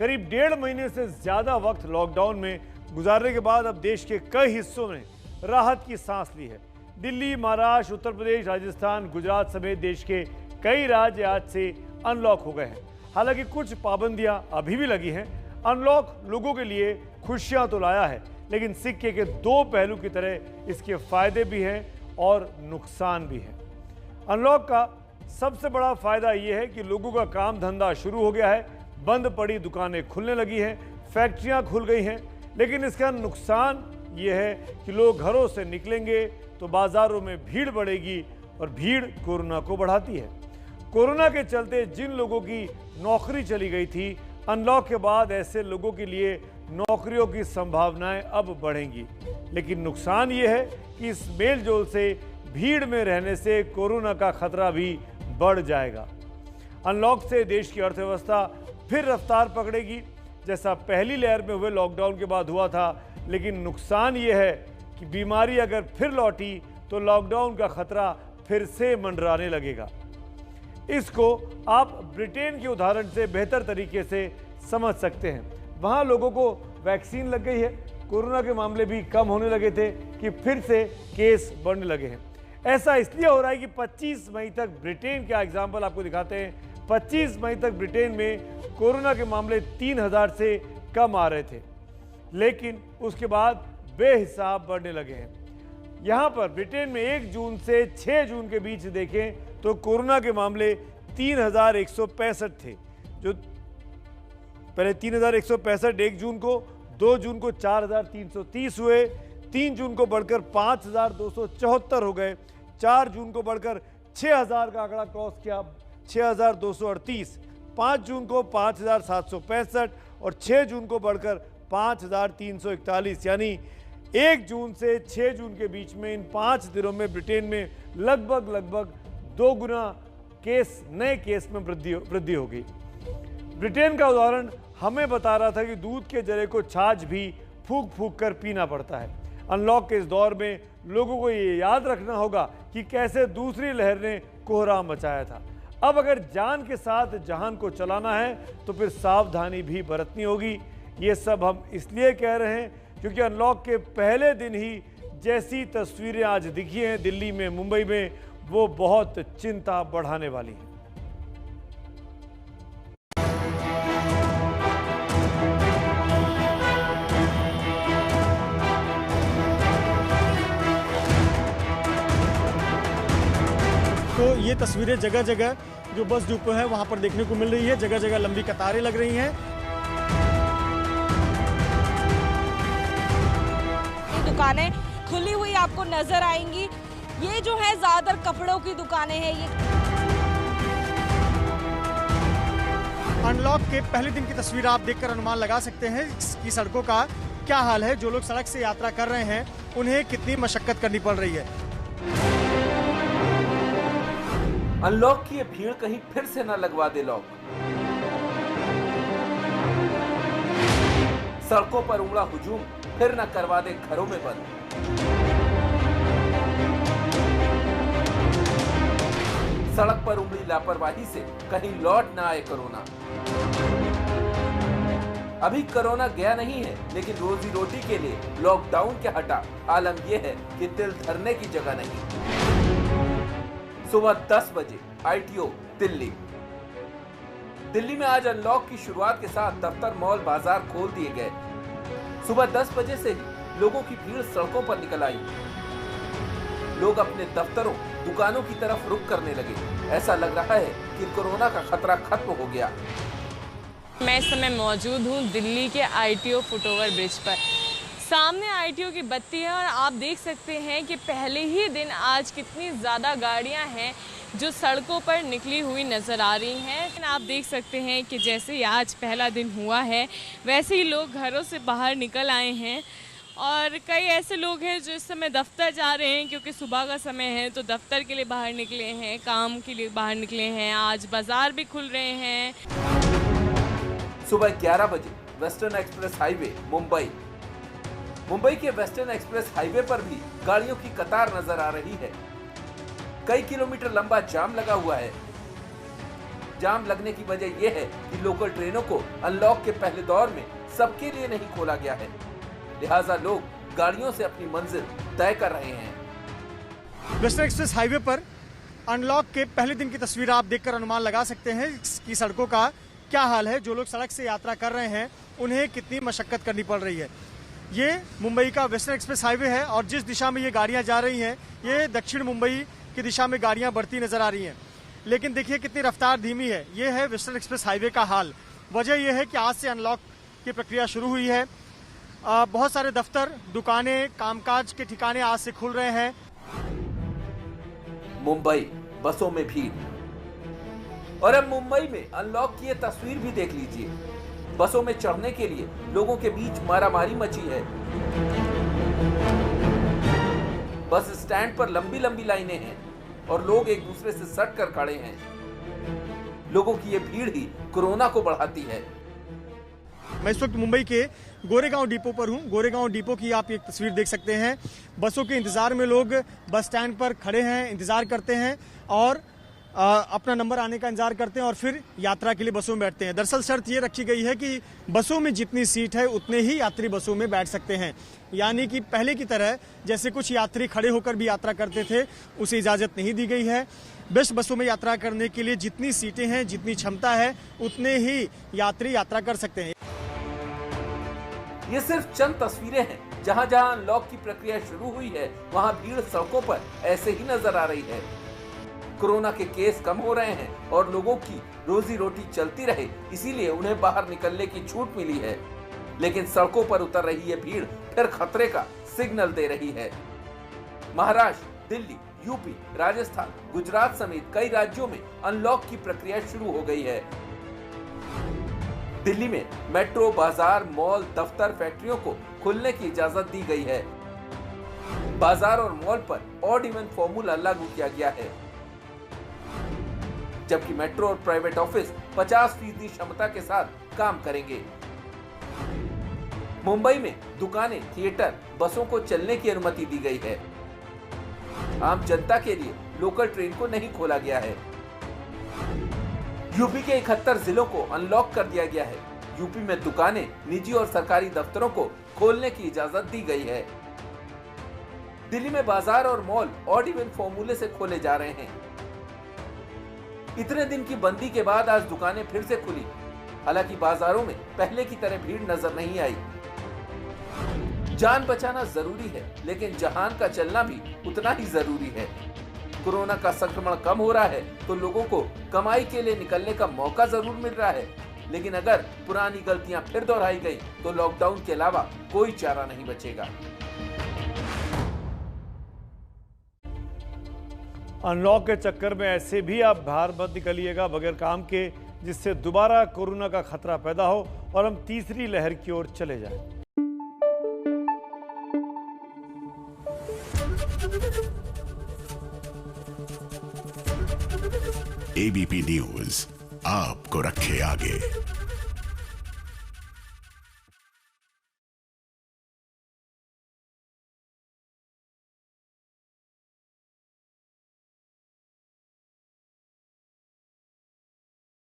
करीब 1.5 महीने से ज्यादा वक्त लॉकडाउन में गुजारने के बाद अब देश के कई हिस्सों में राहत की सांस ली है। दिल्ली, महाराष्ट्र, उत्तर प्रदेश, राजस्थान, गुजरात समेत देश के कई राज्य आज से अनलॉक हो गए हैं। हालांकि कुछ पाबंदियां अभी भी लगी हैं। अनलॉक लोगों के लिए खुशियां तो लाया है, लेकिन सिक्के के दो पहलू की तरह इसके फायदे भी हैं और नुकसान भी हैं। अनलॉक का सबसे बड़ा फायदा यह है कि लोगों का काम धंधा शुरू हो गया है, बंद पड़ी दुकानें खुलने लगी हैं, फैक्ट्रियां खुल गई हैं। लेकिन इसका नुकसान यह है कि लोग घरों से निकलेंगे तो बाजारों में भीड़ बढ़ेगी और भीड़ कोरोना को बढ़ाती है। कोरोना के चलते जिन लोगों की नौकरी चली गई थी, अनलॉक के बाद ऐसे लोगों के लिए नौकरियों की संभावनाएं अब बढ़ेंगी। लेकिन नुकसान यह है कि इस मेलजोल से भीड़ में रहने से कोरोना का खतरा भी बढ़ जाएगा। अनलॉक से देश की अर्थव्यवस्था फिर रफ्तार पकड़ेगी, जैसा पहली लहर में हुए लॉकडाउन के बाद हुआ था। लेकिन नुकसान यह है कि बीमारी अगर फिर लौटी तो लॉकडाउन का खतरा फिर से मंडराने लगेगा। इसको आप ब्रिटेन के उदाहरण से बेहतर तरीके से समझ सकते हैं। वहां लोगों को वैक्सीन लग गई है, कोरोना के मामले भी कम होने लगे थे कि फिर से केस बढ़ने लगे हैं। ऐसा इसलिए हो रहा है कि 25 मई तक ब्रिटेन का एग्जाम्पल आपको दिखाते हैं। 25 मई तक ब्रिटेन में कोरोना के मामले 3000 से कम आ रहे थे, लेकिन उसके बाद बेहिसाब बढ़ने लगे हैं। यहां पर ब्रिटेन में 1 जून से 6 जून के बीच देखें तो कोरोना के मामले 3165 थे, जो पहले 3165 1 जून को, 2 जून को 4330 हुए, 3 जून को बढ़कर 5274 हो गए, 4 जून को बढ़कर 6000 का आंकड़ा क्रॉस किया, 6238, 5 जून को 5765 और 6 जून को बढ़कर 5341। यानी 1 जून से 6 जून के बीच में इन 5 दिनों में ब्रिटेन में लगभग 2 गुना नए केस में वृद्धि हो गई। ब्रिटेन का उदाहरण हमें बता रहा था कि दूध के जरे को छाछ भी फूंक कर पीना पड़ता है। अनलॉक के इस दौर में लोगों को ये याद रखना होगा कि कैसे दूसरी लहर ने कोहराम मचाया था। अब अगर जान के साथ जहान को चलाना है तो फिर सावधानी भी बरतनी होगी। ये सब हम इसलिए कह रहे हैं क्योंकि अनलॉक के पहले दिन ही जैसी तस्वीरें आज दिखी हैं दिल्ली में, मुंबई में, वो बहुत चिंता बढ़ाने वाली है। तो ये तस्वीरें जगह जगह जो बस डिपो है वहां पर देखने को मिल रही है। जगह जगह लंबी कतारें लग रही हैं। दुकानें खुली हुई आपको नजर आएंगी। ये जो है ज्यादातर कपड़ों की दुकानें हैं। ये अनलॉक के पहले दिन की तस्वीर आप देखकर अनुमान लगा सकते हैं कि सड़कों का क्या हाल है। जो लोग सड़क से यात्रा कर रहे हैं उन्हें कितनी मशक्कत करनी पड़ रही है। अनलॉक की ये भीड़ कहीं फिर से न लगवा दे लॉक। सड़कों पर उमड़ा हुजूम फिर न करवा दे घरों में बंद। सड़क पर उमड़ी लापरवाही से कहीं लौट ना आए कोरोना। अभी कोरोना गया नहीं है, लेकिन रोजी रोटी के लिए लॉकडाउन क्या हटा। आलम यह है कि दिल धरने की जगह नहीं। सुबह 10 बजे ITO दिल्ली। दिल्ली में आज अनलॉक की शुरुआत के साथ दफ्तर, मॉल, बाजार खोल दिए गए। सुबह 10 बजे से ही लोगों की भीड़ सड़कों पर निकल आई। लोग अपने दफ्तरों, दुकानों की तरफ रुख करने लगे। ऐसा लग रहा है कि कोरोना का खतरा खत्म हो गया। मैं इस समय मौजूद हूँ दिल्ली के ITO फुटओवर ब्रिज पर। सामने ITO की बत्ती है और आप देख सकते हैं कि पहले ही दिन आज कितनी ज़्यादा गाड़ियाँ हैं जो सड़कों पर निकली हुई नज़र आ रही हैं। आप देख सकते हैं कि जैसे ही आज पहला दिन हुआ है वैसे ही लोग घरों से बाहर निकल आए हैं। और कई ऐसे लोग हैं जो इस समय दफ्तर जा रहे हैं क्योंकि सुबह का समय है, तो दफ्तर के लिए बाहर निकले हैं, काम के लिए बाहर निकले हैं। आज बाज़ार भी खुल रहे हैं। सुबह 11 बजे वेस्टर्न एक्सप्रेस हाईवे मुंबई के वेस्टर्न एक्सप्रेस हाईवे पर भी गाड़ियों की कतार नजर आ रही है। कई किलोमीटर लंबा जाम लगा हुआ है। जाम लगने की वजह यह है कि लोकल ट्रेनों को अनलॉक के पहले दौर में सबके लिए नहीं खोला गया है, लिहाजा लोग गाड़ियों से अपनी मंजिल तय कर रहे हैं। वेस्टर्न एक्सप्रेस हाईवे पर अनलॉक के पहले दिन की तस्वीर आप देखकर अनुमान लगा सकते हैं कि सड़कों का क्या हाल है। जो लोग सड़क से यात्रा कर रहे हैं उन्हें कितनी मशक्कत करनी पड़ रही है। ये मुंबई का वेस्टर्न एक्सप्रेस हाईवे है और जिस दिशा में ये गाड़ियां जा रही हैं ये दक्षिण मुंबई की दिशा में गाड़ियां बढ़ती नजर आ रही हैं, लेकिन देखिए कितनी रफ्तार धीमी है। ये है वेस्टर्न एक्सप्रेस हाईवे का हाल। वजह यह है कि आज से अनलॉक की प्रक्रिया शुरू हुई है। बहुत सारे दफ्तर, दुकानें, कामकाज के ठिकाने आज से खुल रहे हैं। मुंबई बसों में भीड़, और अब मुंबई में अनलॉक की ये तस्वीर भी देख लीजिए। बसों में चढ़ने के लिए लोगों के बीच मारामारी मची है। बस स्टैंड पर लंबी लंबी लाइनें हैं और लोग एक दूसरे से सट कर खड़े हैं। लोगों की ये भीड़ ही कोरोना को बढ़ाती है। मैं इस वक्त मुंबई के गोरेगांव डिपो पर हूं। गोरेगांव डिपो की आप एक तस्वीर देख सकते हैं। बसों के इंतजार में लोग बस स्टैंड पर खड़े हैं, इंतजार करते हैं और अपना नंबर आने का इंतजार करते हैं और फिर यात्रा के लिए बसों में बैठते हैं। दरअसल शर्त ये रखी गई है कि बसों में जितनी सीट है उतने ही यात्री बसों में बैठ सकते हैं, यानी कि पहले की तरह जैसे कुछ यात्री खड़े होकर भी यात्रा करते थे उसे इजाजत नहीं दी गई है। बेस्ट बसों में यात्रा करने के लिए जितनी सीटें हैं, जितनी क्षमता है, उतने ही यात्री यात्रा कर सकते हैं। ये सिर्फ चंद तस्वीरें हैं। जहां जहां अनलॉक की प्रक्रिया शुरू हुई है वहां भीड़ सड़कों पर ऐसे ही नजर आ रही है। कोरोना के केस कम हो रहे हैं और लोगों की रोजी रोटी चलती रहे, इसीलिए उन्हें बाहर निकलने की छूट मिली है। लेकिन सड़कों पर उतर रही ये भीड़ फिर खतरे का सिग्नल दे रही है। महाराष्ट्र, दिल्ली, यूपी, राजस्थान, गुजरात समेत कई राज्यों में अनलॉक की प्रक्रिया शुरू हो गई है। दिल्ली में मेट्रो, बाजार, मॉल, दफ्तर, फैक्ट्रियों को खुलने की इजाजत दी गई है। बाजार और मॉल पर ऑड इवन फॉर्मूला लागू किया गया है, जबकि मेट्रो और प्राइवेट ऑफिस 50% क्षमता के साथ काम करेंगे। मुंबई में दुकानें, थिएटर, बसों को चलने की अनुमति दी गई है। आम जनता के लिए लोकल ट्रेन को नहीं खोला गया है। यूपी के 71 जिलों को अनलॉक कर दिया गया है। यूपी में दुकानें, निजी और सरकारी दफ्तरों को खोलने की इजाजत दी गई है। दिल्ली में बाजार और मॉल ऑड इवन फॉर्मूले से खोले जा रहे हैं। इतने दिन की बंदी के बाद आज दुकानें फिर से खुली। हालांकि बाजारों में पहले की तरह भीड़ नजर नहीं आई। जान बचाना जरूरी है, लेकिन जहान का चलना भी उतना ही जरूरी है। कोरोना का संक्रमण कम हो रहा है तो लोगों को कमाई के लिए निकलने का मौका जरूर मिल रहा है, लेकिन अगर पुरानी गलतियां फिर दोहराई गई तो लॉकडाउन के अलावा कोई चारा नहीं बचेगा। अनलॉक के चक्कर में ऐसे भी आप बाहर मत निकलिएगा बगैर काम के, जिससे दोबारा कोरोना का खतरा पैदा हो और हम तीसरी लहर की ओर चले जाएं। एबीपी न्यूज आपको रखे आगे।